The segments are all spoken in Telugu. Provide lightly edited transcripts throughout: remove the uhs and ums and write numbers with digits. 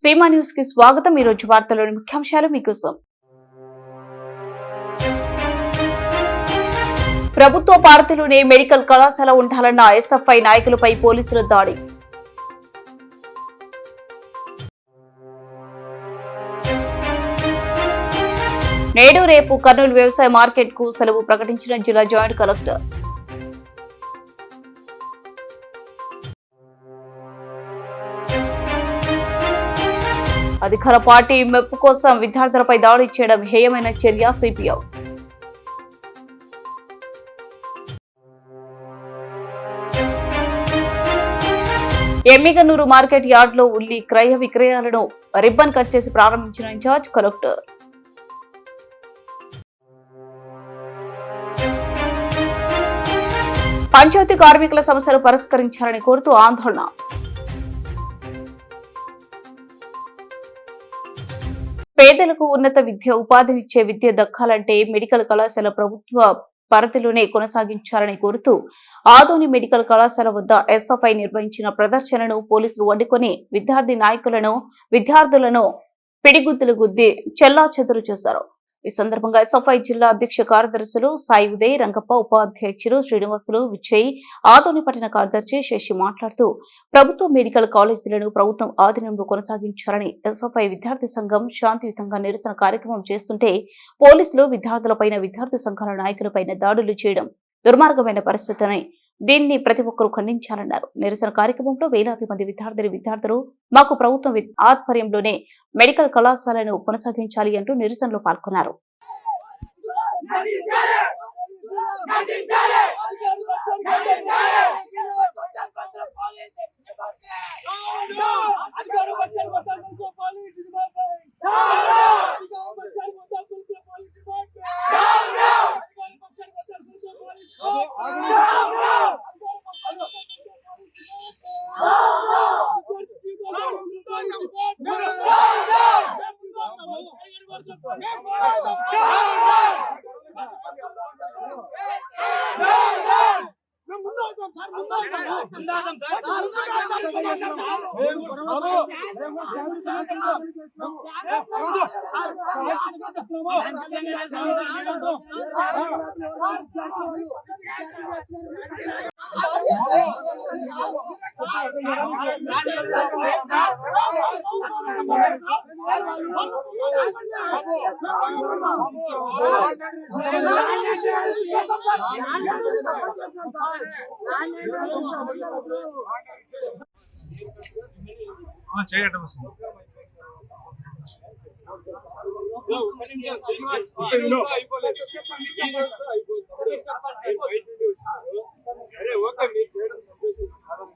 సీమా న్యూస్ కి స్వాగతం. ఈ రోజు వార్తల్లోని ముఖ్యాంశాలు మీకోసం. ప్రభుత్వ పార్టీలోనే మెడికల్ కళాశాల ఉండాలన్న ఎస్ఎఫ్ఐ నాయకులపై పోలీసుల దాడి. నేడు రేపు కర్నూలు వ్యవసాయ మార్కెట్ కు సెలవు ప్రకటించిన జిల్లా జాయింట్ కలెక్టర్. అధికార పార్టీ మెప్పు కోసం విద్యార్థులపై దాడి చేయడం హేయమైన చర్య సిపిఐ. ఎమ్మిగనూరు మార్కెట్ యార్డ్ లో ఉల్లి క్రయ విక్రయాలను రిబ్బన్ కట్ చేసి ప్రారంభించిన ఇన్ఛార్జ్ కలెక్టర్. పంచాయతీ కార్మికుల సమస్యలు పరిష్కరించాలని కోరుతూ ఆందోళన. పేదలకు ఉన్నత విద్య ఉపాధినిచ్చే విద్య దక్కాలంటే మెడికల్ కళాశాల ప్రభుత్వ పరిధిలోనే కొనసాగించాలని కోరుతూ ఆదోని మెడికల్ కళాశాల వద్ద ఎస్ఎఫ్ఐ నిర్వహించిన ప్రదర్శనను పోలీసులు అడ్డుకొని విద్యార్థులను పిడిగుద్దులు గుద్ది చెల్లాచెదురు చేశారు. ఈ సందర్భంగా ఎస్ఎఫ్ఐ జిల్లా అధ్యక్ష కార్యదర్శులు సాయి ఉదయ్, రంగప్ప, ఉపాధ్యక్షులు శ్రీనివాసులు, విజయ్, ఆదోని పట్టణ కార్యదర్శి శశి మాట్లాడుతూ ప్రభుత్వ మెడికల్ కాలేజీలను ప్రభుత్వం ఆధీనంలో కొనసాగించాలని ఎస్ఎఫ్ఐ విద్యార్థి సంఘం శాంతియుతంగా నిరసన కార్యక్రమం చేస్తుంటే పోలీసులు విద్యార్థులపైన, విద్యార్థి సంఘాల నాయకులపైన దాడులు చేయడం దుర్మార్గమైన పరిస్థితిని దీన్ని ప్రతి ఒక్కరూ ఖండించాలన్నారు. నిరసన కార్యక్రమంలో వేలాది మంది విద్యార్థులు మాకు ప్రభుత్వం ఆధ్వర్యంలోనే మెడికల్ కళాశాలను కొనసాగించాలి అంటూ నిరసనలో పాల్గొన్నారు.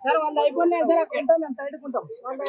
సార్ వాళ్ళు అయిపోయినాయి సార్ కొంటాం మేము సైడ్ కొంటాం వాళ్ళు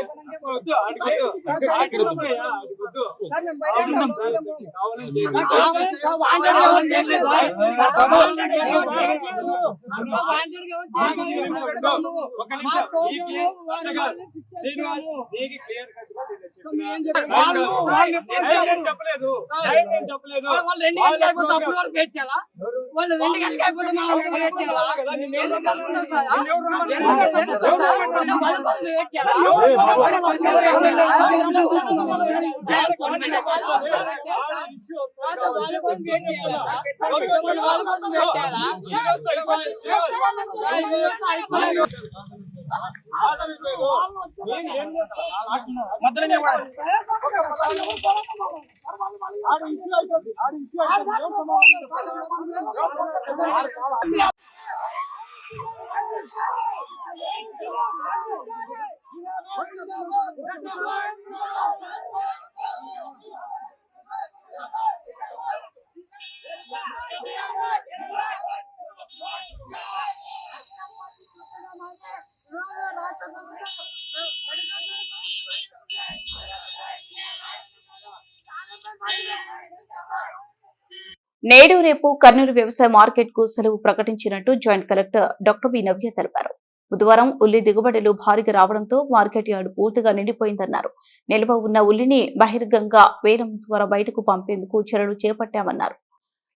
నేడు రేపు కర్నూలు వ్యవసాయ మార్కెట్ కు సెలవు ప్రకటించినట్టు జాయింట్ కలెక్టర్ డాక్టర్ బి నవ్య తెలిపారు. బుధవారం ఉల్లి దిగుబడులు భారీగా రావడంతో మార్కెట్ యార్డు పూర్తిగా నిండిపోయిందన్నారు. నిల్వ ఉన్న ఉల్లిని బహిర్గంగా వేలం ద్వారా బయటకు పంపేందుకు చర్యలు చేపట్టామన్నారు.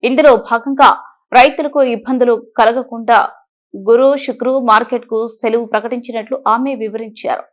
ఇందులో భాగంగా రైతులకు ఇబ్బందులు కలగకుండా గురు, శుక్రు మార్కెట్ కు సెలవు ప్రకటించినట్లు ఆమె వివరించారు.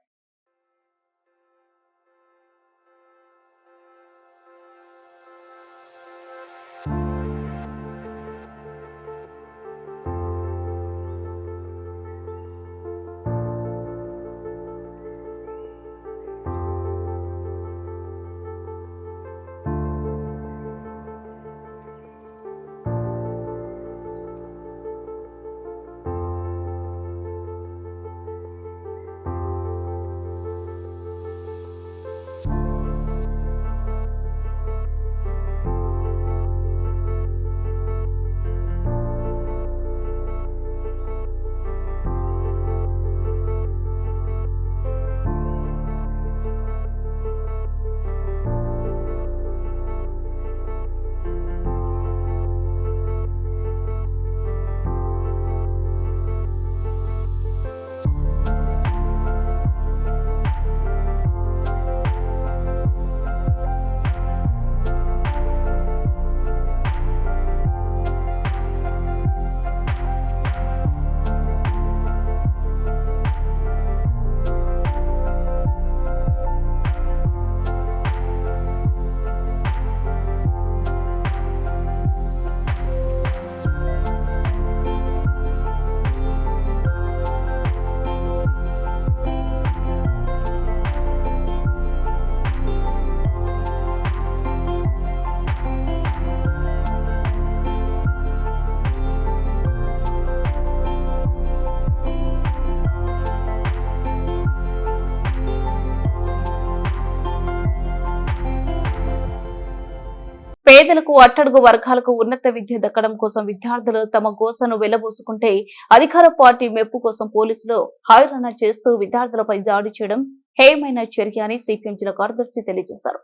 పేదలకు అట్టడుగు వర్గాలకు ఉన్నత విద్య దక్కడం కోసం విద్యార్థులు తమ గోసను వెళ్లబోసుకుంటే అధికార పార్టీ మెప్పు కోసం పోలీసులు హైరాణ చేస్తూ విద్యార్థులపై దాడి చేయడం హేయమైన చర్య అని సిపిఎం జిల్లా కార్యదర్శి తెలియజేశారు.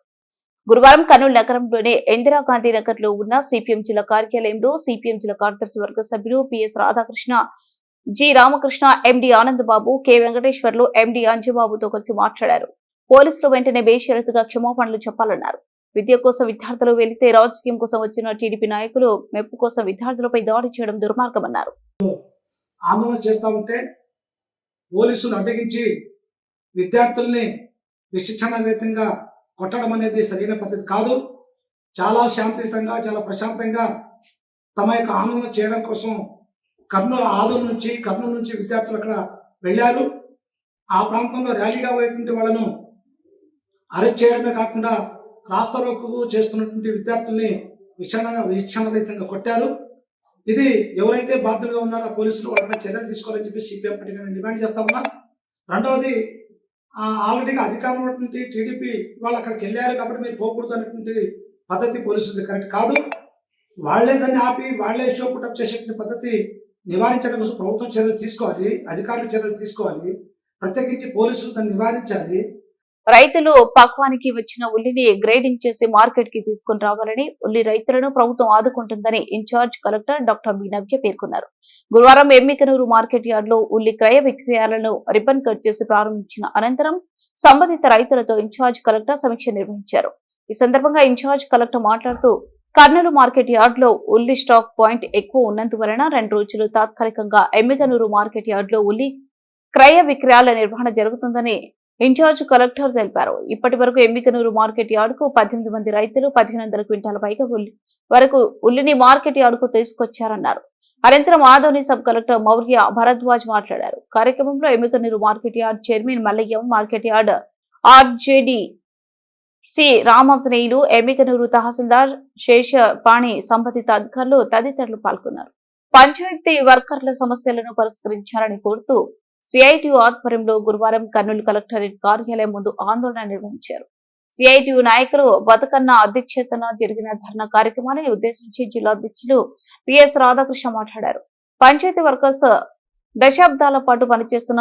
గురువారం కర్నూలు నగరంలోని ఇందిరాగాంధీ నగర్ లో ఉన్న సిపిఎం జిల్లా కార్యాలయంలో సిపిఎం జిల్లా కార్యదర్శి వర్గ సభ్యులు పిఎస్ రాధాకృష్ణ, జి రామకృష్ణ, ఎండి ఆనందబాబు, కె వెంకటేశ్వర్లు, ఎండి అంజబాబుతో కలిసి మాట్లాడారు. పోలీసులు వెంటనే బేషరతుగా క్షమాపణలు చెప్పాలన్నారు. విద్య కోసం విద్యార్థులు వెళితే రాజకీయం కోసం వచ్చిన టీడీపీ నాయకులు మెప్పు కోసం విద్యార్థులపై దాడి చేయడం దుర్మార్గమన్నారు. ఆందోళన చేస్తా ఉంటే పోలీసులు అడ్డగించి విద్యార్థుల్ని విశిక్షణారహితంగా కొట్టడం అనేది సరైన పద్ధతి కాదు. చాలా శాంతియుతంగా, చాలా ప్రశాంతంగా తమ యొక్క ఆందోళన చేయడం కోసం కర్నూలు నుంచి విద్యార్థులు అక్కడ వెళ్ళారు. ఆ ప్రాంతంలో ర్యాలీగా పోయేటువంటి వాళ్ళను అరెస్ట్ చేయడమే కాకుండా రాస్తారోకు చేస్తున్నటువంటి విద్యార్థుల్ని విచక్షణరహితంగా కొట్టారు. ఇది ఎవరైతే బాధ్యులుగా ఉన్నారో ఆ పోలీసులు వాళ్ళపై చర్యలు తీసుకోవాలని చెప్పి సిపిఎం పార్టీగా డిమాండ్ చేస్తా ఉన్నాం. రెండవది, ఆల్రెడీగా అధికారంలో ఉన్నటువంటి టీడీపీ వాళ్ళు అక్కడికి వెళ్ళారు కాబట్టి మీరు పోకూడదు అనేటువంటి పద్ధతి పోలీసులది కరెక్ట్ కాదు. వాళ్లే దాన్ని ఆపి వాళ్లే షో పుటప్ చేసేటువంటి పద్ధతి నివారించడం కోసం ప్రభుత్వం చర్యలు తీసుకోవాలి, అధికారులు చర్యలు తీసుకోవాలి, ప్రత్యేకించి పోలీసులు దాన్ని నివారించాలి. రైతులు పక్వానికి వచ్చిన ఉల్లిని గ్రేడింగ్ చేసి మార్కెట్ కి తీసుకుని రావాలని, ఉల్లి రైతులను ప్రభుత్వం ఆదుకుంటుందని ఇన్ఛార్జ్ కలెక్టర్ డాక్టర్ బి నవ్య పేర్కొన్నారు. గురువారం ఎమ్మికనూరు మార్కెట్ యార్డ్ లో ఉల్లి క్రయ విక్రయాలను రిబ్బన్ కట్ చేసి ప్రారంభించిన అనంతరం సంబంధిత రైతులతో ఇన్ఛార్జ్ కలెక్టర్ సమీక్ష నిర్వహించారు. ఈ సందర్భంగా ఇన్ఛార్జ్ కలెక్టర్ మాట్లాడుతూ కర్నూలు మార్కెట్ యార్డ్ లో ఉల్లి స్టాక్ పాయింట్ ఎక్కువ ఉన్నందువలన 2 రోజులు తాత్కాలికంగా ఎమ్మికనూరు మార్కెట్ యార్డ్ లో ఉల్లి క్రయ విక్రయాల నిర్వహణ జరుగుతుందని ఇన్ఛార్జ్ కలెక్టర్ తెలిపారు. ఇప్పటి వరకు ఎమ్మికనూరు మార్కెట్ యార్డ్ కు 18 మంది రైతులు 1500 క్వింటాల పైగా వరకు ఉల్లిని మార్కెట్ యార్డ్ కు తీసుకొచ్చారన్నారు. అనంతరం ఆదోని సబ్ కలెక్టర్ మౌర్య భరద్వాజ్ మాట్లాడారు. కార్యక్రమంలో Yemmiganur market yard chairman Mallayyam, market yard RJD C Ramanjaneyulu, Yemmiganur tahsildar Seshapani, సంబంధిత అధికారులు తదితరులు పాల్గొన్నారు. పంచాయతీ వర్కర్ల సమస్యలను పరిష్కరించాలని కోరుతూ సిఐటియు ఆధ్వర్యంలో గురువారం కర్నూలు కలెక్టరేట్ కార్యాలయం ముందు ఆందోళన నిర్వహించారు. సిఐటియు నాయకులు బతుకన్న అధ్యక్షతన జరిగిన ధర్నా కార్యక్రమాన్ని ఉద్దేశించి జిల్లా అధ్యక్షులు పిఎస్ రాధాకృష్ణ మాట్లాడారు. పంచాయతీ వర్కర్స్ దశాబ్దాల పాటు పనిచేస్తున్న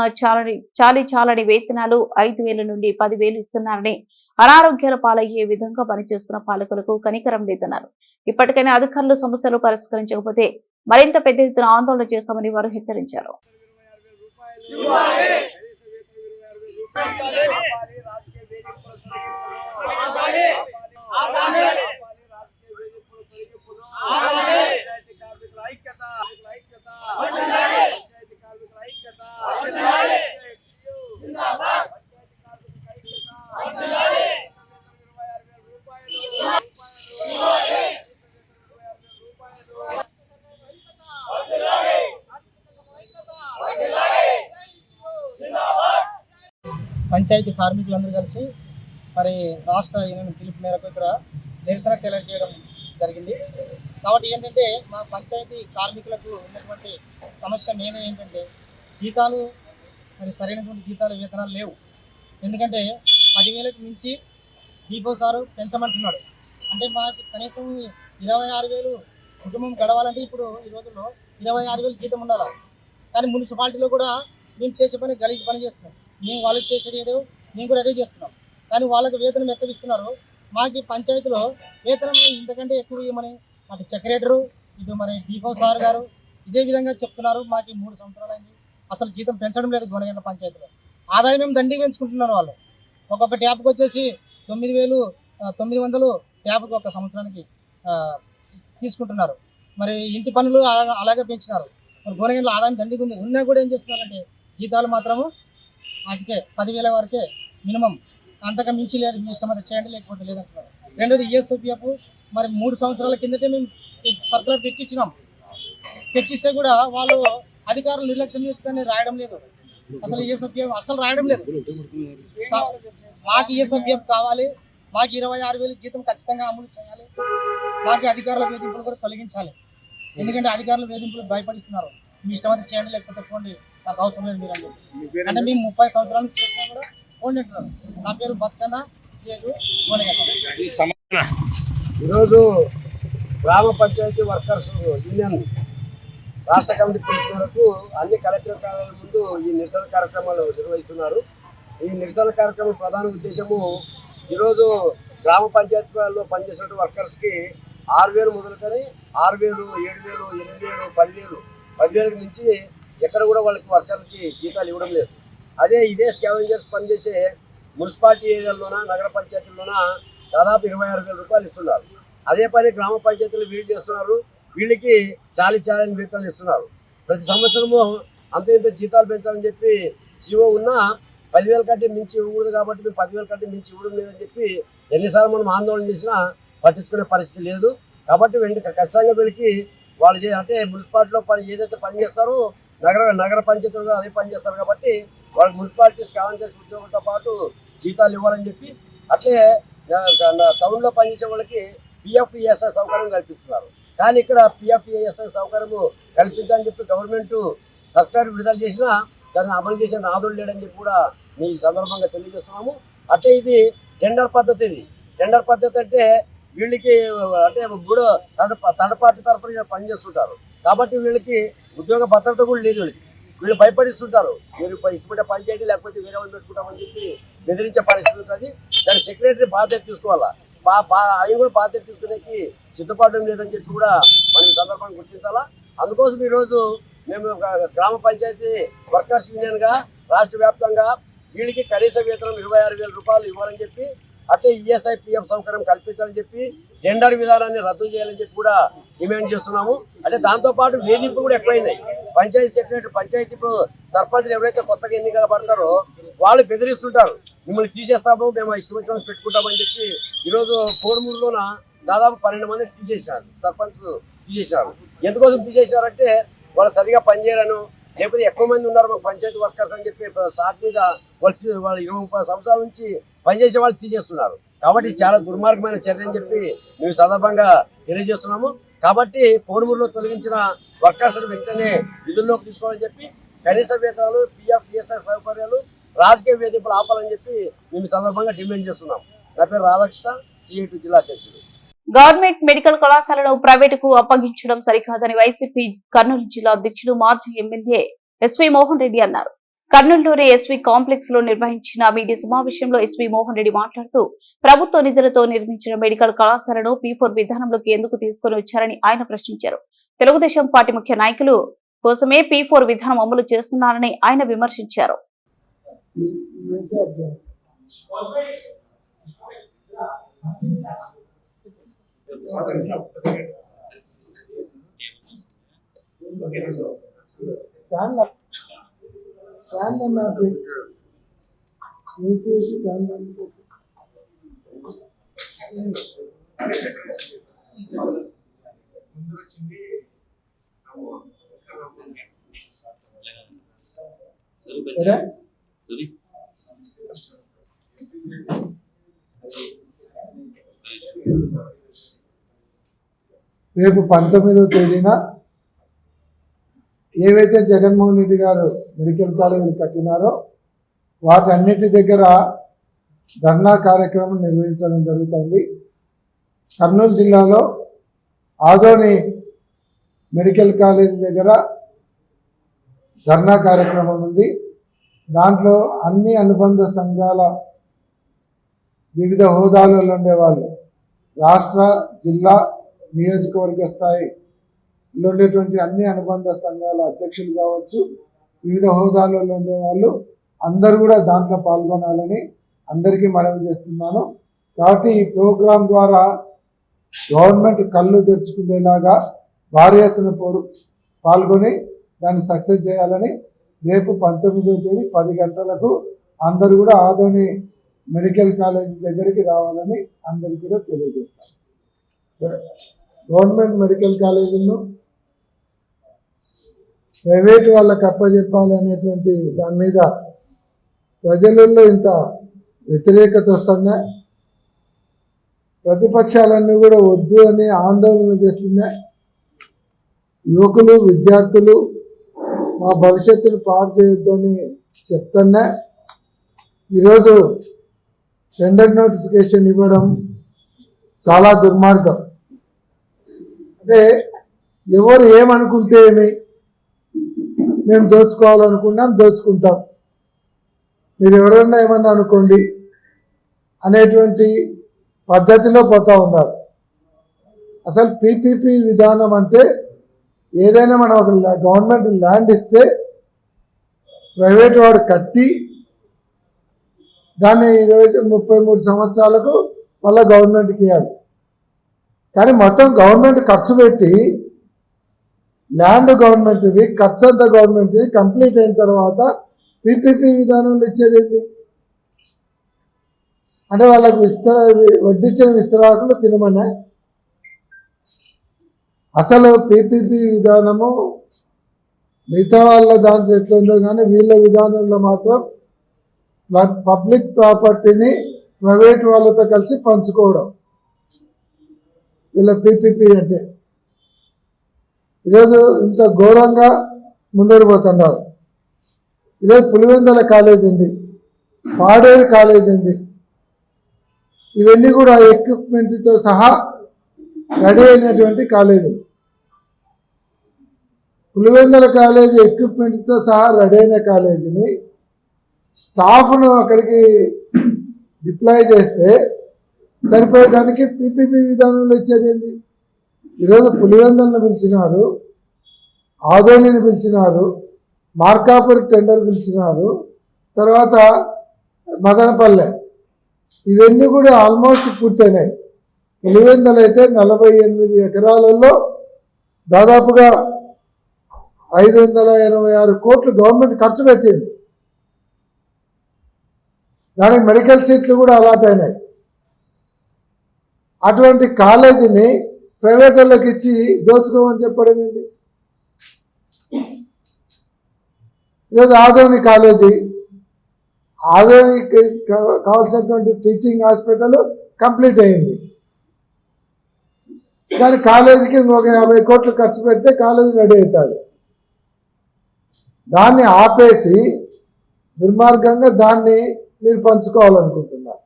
చాలని వేతనాలు 5,000 నుండి 10,000 ఇస్తున్నారని, అనారోగ్యాల పాలయ్యే విధంగా పనిచేస్తున్న పాలకులకు కనికరం లేదన్నారు. ఇప్పటికైనా అధికారులు సమస్యలు పరిష్కరించకపోతే మరింత పెద్ద ఎత్తున ఆందోళన చేస్తామని వారు హెచ్చరించారు. పంచాయతీ కార్మికులందరూ కలిసి మరి రాష్ట్ర యూనియన్ పిలుపు మేరకు ఇక్కడ నిరసన తెలియజేయడం జరిగింది. కాబట్టి ఏంటంటే మా పంచాయతీ కార్మికులకు ఉన్నటువంటి సమస్య మెయిన్ ఏంటంటే జీతాలు, మరి సరైనటువంటి జీతాలు, వేతనాలు లేవు. ఎందుకంటే 10,000కి మించి డిపో సారు పెంచమంటున్నాడు. అంటే మాకు కనీసం 26,000 కుటుంబం గడవాలంటే ఇప్పుడు ఈ రోజుల్లో 26,000 జీతం ఉండాలి. కానీ మున్సిపాలిటీలో కూడా మేము చేసే పని గలీజ్ పని చేస్తున్నాం. మేము వాళ్ళకి చేసేది ఏదో మేము కూడా అదే చేస్తున్నాం. కానీ వాళ్ళకి వేతనం ఎత్తవిస్తున్నారు. మాకు పంచాయతీలో వేతనం ఇంతకంటే ఎక్కువ ఇవ్వమని అటు సెక్రటరు, ఇటు మరి డిపో సార్ గారు ఇదే విధంగా చెప్తున్నారు. మాకు 3 సంవత్సరాలైంది అసలు జీతం పెంచడం లేదు. గొనగండ్ల పంచాయతీలో ఆదాయం మేము దండిగా పెంచుకుంటున్నారు. వాళ్ళు ఒక్కొక్క ట్యాప్కి వచ్చేసి 9,900 ట్యాప్కి ఒక సంవత్సరానికి తీసుకుంటున్నారు. మరి ఇంటి పనులు అలాగే పెంచినారు. మరి గొనగండ్ల ఆదాయం దండిగా ఉంది. ఉన్నా కూడా ఏం చేస్తున్నారంటే జీతాలు మాత్రము వాటికే 10,000 వరకే మినిమం, అంతగా మించి లేదు. మీ ఇష్టం అయితే చేయండి, లేకపోతే లేదంటున్నారు. రెండోది ఈఎస్ఐపిఎఫ్ మరి 3 సంవత్సరాల కిందటే మేము సర్కులర్ తెచ్చిచ్చినాం. తెచ్చిస్తే కూడా వాళ్ళు అధికారులు నిర్లక్ష్యం చేస్తుందని రాయడం లేదు. అసలు ఈఎస్ఐపిఎఫ్ అసలు రాయడం లేదు. మాకు ఈఎస్ఐపిఎఫ్ కావాలి, మాకు 26,000 జీతం ఖచ్చితంగా అమలు చేయాలి. మాకు అధికారుల వేధింపులు కూడా తొలగించాలి. ఎందుకంటే అధికారుల వేధింపులు భయపడిస్తున్నారు. మీ ఇష్టం అయితే చేయండి, లేకపోతే పోండి, నాకు అవసరం లేదు మీరు అని చెప్పేసి. అంటే మేము 30 సంవత్సరాల నుంచి చేసినా కూడా పోండి అంటున్నారు. నా పేరు బతుకన్న, ఈరోజు గ్రామ పంచాయతీ వర్కర్స్ యూనియన్ రాష్ట్ర కమిటీ పిలుపు మేరకు అన్ని కలెక్టర్ కార్యాలయాల ముందు ఈ నిరసన కార్యక్రమాలు నిర్వహిస్తున్నారు. ఈ నిరసన కార్యక్రమం ప్రధాన ఉద్దేశము ఈరోజు గ్రామ పంచాయతీలో పనిచేసే వర్కర్స్కి 6,000 మొదలుకొని 6,000, 7,000, 8,000, 10,000 మించి ఎక్కడ కూడా వాళ్ళకి వర్కర్లకి జీతాలు ఇవ్వడం లేదు. ఇదే స్కావెంజర్స్ పనిచేసే మున్సిపాలిటీ ఏరియాల్లోన నగర పంచాయతీల్లోన దాదాపు 26,000 రూపాయలు ఇస్తున్నారు. అదే పని గ్రామ పంచాయతీలు వీళ్ళు చేస్తున్నారు. వీళ్ళకి చాలని వేతనాలు ఇస్తున్నారు. ప్రతి సంవత్సరము అంత ఇంత జీతాలు పెంచాలని చెప్పి జీవో ఉన్నా 10,000 కంటే మించి ఇవ్వకూడదు కాబట్టి మేము 10,000 కంటే మించి ఇవ్వడం లేదని చెప్పి ఎన్నిసార్లు మనం ఆందోళన చేసినా పట్టించుకునే పరిస్థితి లేదు. కాబట్టి ఖచ్చితంగా వీళ్ళకి వాళ్ళు అంటే మున్సిపాలిటీలో ఏదైతే పని చేస్తారో నగర పంచాయతీలో అదే పని చేస్తారు కాబట్టి వాళ్ళకి మున్సిపాలిటీ స్కావెంజర్స్ ఉద్యోగులతో పాటు జీతాలు ఇవ్వాలని చెప్పి అట్లే టౌన్లో పనిచేసే వాళ్ళకి PF-ESI సౌకర్యం కల్పిస్తున్నారు. కానీ ఇక్కడ PF-ESI సౌకర్యము కల్పించాలని చెప్పి గవర్నమెంట్ సర్కారు విడుదల చేసినా దాన్ని అమలు చేసే నాదుడు లేడని చెప్పి కూడా మీ సందర్భంగా తెలియజేస్తున్నాము. అంటే ఇది టెండర్ పద్ధతి. ఇది టెండర్ పద్ధతి అంటే వీళ్ళకి అంటే ఇప్పుడు థర్డ్ పార్టీ తరఫున పనిచేస్తుంటారు కాబట్టి వీళ్ళకి ఉద్యోగ భద్రత కూడా లేదు. వీళ్ళు భయపడిస్తుంటారు. మీరు ఇష్టపడే పని చేయండి లేకపోతే వేరే వాళ్ళు పెట్టుకుంటామని చెప్పి బెదిరించే పరిస్థితి ఉంటుంది. దాని సెక్రటరీ బాధ్యత తీసుకోవాలా. ఆయన కూడా బాధ్యత తీసుకునేకి సిద్ధపడడం లేదని చెప్పి కూడా మనం ఈ సందర్భంగా గుర్తించాలా. అందుకోసం ఈరోజు మేము గ్రామ పంచాయతీ వర్కర్స్ యూనియన్గా రాష్ట్ర వ్యాప్తంగా వీళ్ళకి కనీస వేతనం 26,000 రూపాయలు ఇవ్వాలని చెప్పి అట్లే ESI PF సౌకర్యం కల్పించాలని చెప్పి టెండర్ విధానాన్ని రద్దు చేయాలని చెప్పి కూడా డిమాండ్ చేస్తున్నాము. అంటే దాంతోపాటు వేధింపులు కూడా ఎక్కువైనాయి. పంచాయతీ సెక్రటరీ పంచాయతీ ఇప్పుడు సర్పంచ్లు ఎవరైతే కొత్తగా ఎన్నికలు పడతారో వాళ్ళు బెదిరిస్తుంటారు. మిమ్మల్ని తీసేస్తాము, మేము ఇష్టం పెట్టుకుంటామని చెప్పి ఈరోజు కోడుమూరులోన దాదాపు 12 మంది తీసేసినారు. సర్పంచ్ తీసేసినారు. ఎందుకోసం తీసేసినారంటే వాళ్ళు సరిగా పనిచేయలను లేకపోతే ఎక్కువ మంది ఉన్నారు మాకు పంచాయతీ వర్కర్స్ అని చెప్పి సాట్ మీద వాళ్ళు 20-30 సంవత్సరాల నుంచి పనిచేసే వాళ్ళు తీసేస్తున్నారు. కాబట్టి చాలా దుర్మార్గమైన చర్య అని చెప్పి మేము సందర్భంగా తెలియజేస్తున్నాము. కాబట్టి కోడుమూరులో తొలగించిన వర్కర్స్ వెంటనే విధుల్లోకి తీసుకోవాలని చెప్పి కనీస వేతనాలు PF-ESI సౌకర్యాలు రాజకీయ వేధింపులు ఆపాలని చెప్పి మేము సందర్భంగా డిమాండ్ చేస్తున్నాం. నా పేరు రాధాకృష్ణ, CIT జిల్లా అధ్యక్షుడు. గవర్నమెంట్ మెడికల్ కళాశాలను ప్రైవేటుకు అప్పగించడం సరికాదని వైసీపీ కర్నూలు జిల్లా అధ్యక్షుడు మాజీ ఎమ్మెల్యే SV మోహన్ రెడ్డి అన్నారు. కర్నూలులోని SV కాంప్లెక్స్ లో నిర్వహించిన మీడియా సమావేశంలో SV మోహన్ రెడ్డి మాట్లాడుతూ ప్రభుత్వ నిధులతో నిర్మించిన మెడికల్ కళాశాలను P4 విధానంలోకి ఎందుకు తీసుకుని వచ్చారని ఆయన ప్రశ్నించారు. తెలుగుదేశం పార్టీ ముఖ్య నాయకులు కోసమే P4 విధానం అమలు చేస్తున్నారని ఆయన విమర్శించారు. రేపు 19వ తేదీన ఏవైతే జగన్మోహన్ రెడ్డి గారు మెడికల్ కాలేజీలు కట్టినారో వాటన్నిటి దగ్గర ధర్నా కార్యక్రమం నిర్వహించడం జరుగుతుంది. కర్నూలు జిల్లాలో ఆదోని మెడికల్ కాలేజీ దగ్గర ధర్నా కార్యక్రమం ఉంది. దాంట్లో అన్ని అనుబంధ సంఘాల వివిధ హోదాలలో ఉండేవాళ్ళు, రాష్ట్ర, జిల్లా, నియోజకవర్గ స్థాయిలో ఉండేటువంటి అన్ని అనుబంధ సంఘాల అధ్యక్షులు కావచ్చు, వివిధ హోదాలలో ఉండేవాళ్ళు అందరూ కూడా దాంట్లో పాల్గొనాలని అందరికీ మనవి చేస్తున్నాను. కాబట్టి ఈ ప్రోగ్రాం ద్వారా గవర్నమెంట్ కళ్ళు తెరుచుకునేలాగా భారీ ఎత్తున పాల్గొని దాన్ని సక్సెస్ చేయాలని రేపు 19వ తేదీ 10 గంటలకు అందరూ కూడా ఆదోని మెడికల్ కాలేజీ దగ్గరికి రావాలని అందరికీ కూడా తెలియజేస్తాను. గవర్నమెంట్ మెడికల్ కాలేజీలను ప్రైవేట్ వాళ్ళకి అప్పచెప్పాలి అనేటువంటి దాని మీద ప్రజలలో ఇంత వ్యతిరేకత వస్తున్నాయి. ప్రతిపక్షాలన్నీ కూడా వద్దు అని ఆందోళన చేస్తున్నాయి. యువకులు, విద్యార్థులు మా భవిష్యత్తును పాడు చేయొద్దు అని చెప్తున్నా. ఈరోజు టెండర్ నోటిఫికేషన్ ఇవ్వడం, చాలా దుర్మార్గం. అంటే ఎవరు ఏమనుకుంటే ఏమి, మేము దోచుకోవాలనుకున్నాం దోచుకుంటాం, మీరు ఎవరన్నా ఏమన్నా అనుకోండి అనేటువంటి పద్ధతిలో పోతూ ఉన్నారు. అసలు పీపీపీ విధానం అంటే ఏదైనా మనం ఒక గవర్నమెంట్ ల్యాండ్ ఇస్తే ప్రైవేట్ వాడు కట్టి దాన్ని 33 సంవత్సరాలకు మళ్ళీ గవర్నమెంట్కి ఇవ్వాలి. కానీ మొత్తం గవర్నమెంట్ ఖర్చు పెట్టి ల్యాండ్ గవర్నమెంట్ది, ఖర్చు అంతా గవర్నమెంట్ది, కంప్లీట్ అయిన తర్వాత పీపీపీ విధానంలో ఇచ్చేది ఏంటి అంటే వాళ్ళకు వడ్డించిన విస్తరాకులు తినమనే. అసలు పీపీపీ విధానము మిగతా వాళ్ళ దాంట్లో ఎట్లుందో కానీ వీళ్ళ విధానంలో మాత్రం పబ్లిక్ ప్రాపర్టీని ప్రైవేట్ వాళ్ళతో కలిసి పంచుకోవడం వీళ్ళ పీపీపీ అంటే. ఈరోజు ఇంత ఘోరంగా ముందరిపోతున్నారు. ఈరోజు పులివెందుల కాలేజ్ ఉంది, పాడేరు కాలేజ్ ఉంది, ఇవన్నీ కూడా ఎక్విప్మెంట్తో సహా రెడీ అయినటువంటి కాలేజీలు. పులివెందుల కాలేజీ ఎక్విప్మెంట్తో సహా రెడీ అయిన కాలేజీని స్టాఫ్ను అక్కడికి డిప్లాయ్ చేస్తే సరిపోయేదానికి పీపీపీ విధానంలో ఇచ్చేది ఏంటి? ఈరోజు పులివెందులను పిలిచినారు, ఆదోనిని పిలిచినారు, మార్కాపురి టెండర్ పిలిచినారు, తర్వాత మదనపల్లె, ఇవన్నీ కూడా ఆల్మోస్ట్ పూర్తయినాయి. పులివెందులు అయితే 48 ఎకరాలలో దాదాపుగా 586 కోట్లు గవర్నమెంట్ ఖర్చు పెట్టింది. దానికి మెడికల్ సీట్లు కూడా అలాట్ అయినాయి. అటువంటి కాలేజీని ప్రైవేట్ వాళ్ళకి ఇచ్చి దోచుకోమని చెప్పడం ఏంటి? ఈరోజు ఆదోని కాలేజీ, ఆదోనికి కావాల్సినటువంటి టీచింగ్ హాస్పిటల్ కంప్లీట్ అయింది. కానీ కాలేజీకి ఇంకొక 50 కోట్లు ఖర్చు పెడితే కాలేజీ రెడీ అవుతుంది. దాన్ని ఆపేసి దుర్మార్గంగా దాన్ని మీరు పంచుకోవాలనుకుంటున్నారు.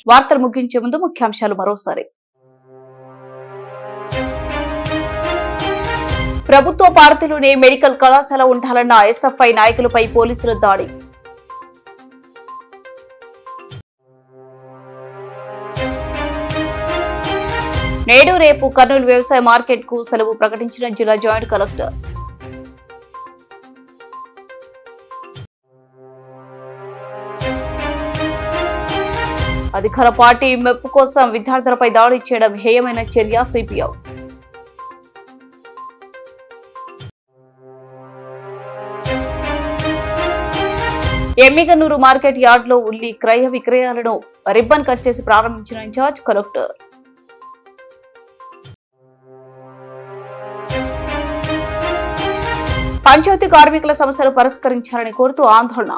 వార్తలు ముగించే ముందు ముఖ్యాంశాలు మరోసారి. ప్రభుత్వ పార్టీలోనే మెడికల్ కళాశాల ఉండాలన్న ఎస్ఎఫ్ఐ నాయకులపై పోలీసుల దాడి. నేడు రేపు కర్నూలు వ్యవసాయ మార్కెట్ కు సెలవు ప్రకటించిన జిల్లా జాయింట్ కలెక్టర్. అధికార పార్టీ మెప్పు కోసం విద్యార్థులపై దాడి చేయడం హేయమైన చర్య సిపిఐ. ఎమ్మిగనూరు మార్కెట్ యార్డ్ లో ఉల్లి క్రయ విక్రయాలను రిబ్బన్ కట్ చేసి ప్రారంభించిన ఇన్ఛార్జ్ కలెక్టర్. పంచాయతీ కార్మికుల సమస్యలు పరిష్కరించాలని కోరుతూ ఆందోళన.